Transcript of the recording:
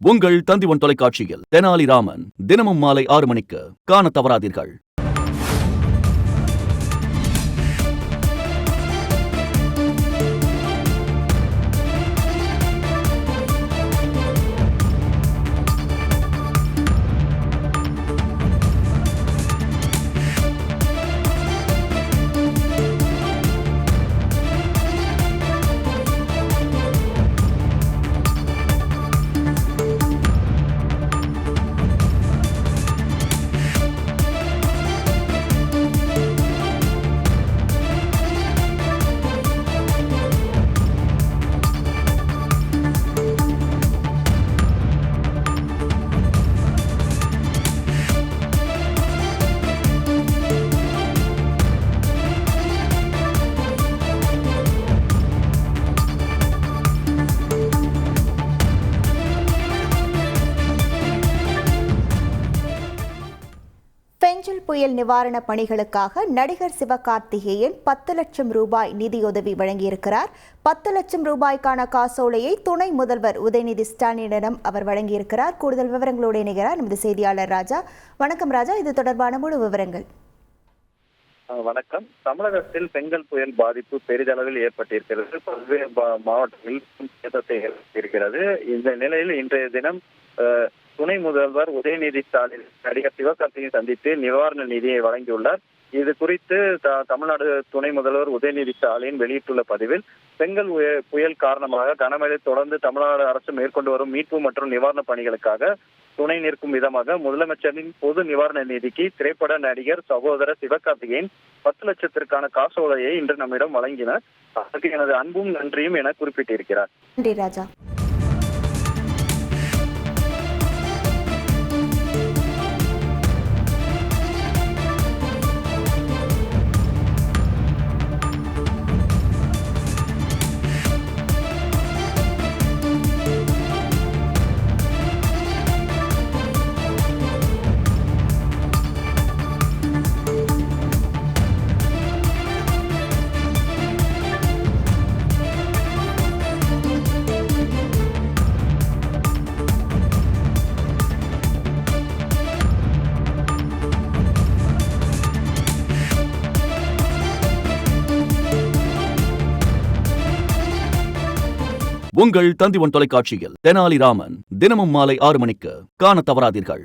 உங்கள் தந்திவன் தொலைக்காட்சியில் தெனாலிராமன் தினமும் மாலை 6 மணிக்கு காணத் தவறாதீர்கள். பெஞ்சல் புயல் நிவாரண பணிகளுக்காக நடிகர் சிவகார்த்திகேயன் 10 லட்சம் ரூபாய் நிதியுதவி வழங்கியிருக்கிறார். 10 லட்சம் ரூபாய்க்கான காசோலையை துணை முதல்வர் உதயநிதி ஸ்டாலினிடம் அவர் வழங்கியிருக்கிறார். கூடுதல் விவரங்களோடு இணைகிறார் நமது செய்தியாளர் ராஜா. வணக்கம் ராஜா, இது தொடர்பான முழு விவரங்கள். வணக்கம். தமிழகத்தில் பெங்கல் புயல் பாதிப்பு பெரிதளவில் ஏற்பட்டிருக்கிறது. பல்வேறு மாவட்டங்களில் சேதத்தை ஏற்படுத்தியிருக்கிறது. இந்த நிலையில் இன்றைய தினம் துணை முதல்வர் உதயநிதி ஸ்டாலின் நடிகர் சிவகார்த்திகேயனை சந்தித்து நிவாரண நிதியை வழங்கியுள்ளார். இது குறித்து தமிழ்நாடு துணை முதல்வர் உதயநிதி ஸ்டாலின் வெளியிட்டுள்ள பதிவில், பெங்கல் புயல் காரணமாக கனமழை தொடர்ந்து தமிழ்நாடு அரசு மேற்கொண்டு வரும் மீட்பு மற்றும் நிவாரண பணிகளுக்காக துணை நிற்கும் விதமாக முதலமைச்சரின் பொது நிவாரண நிதிக்கு திரைப்பட நடிகர் சகோதரர் சிவகார்த்திகேயன் 10 லட்சத்திற்கான காசோலையை இன்று நம்மிடம் வழங்கினார். அதற்கு எனது அன்பும் நன்றியும் என குறிப்பிட்டிருக்கிறார். நன்றி ராஜா. உங்கள் தந்திவன் தொலைக்காட்சியில் தெனாலிராமன் தினமும் மாலை 6 மணிக்கு காணத் தவறாதீர்கள்.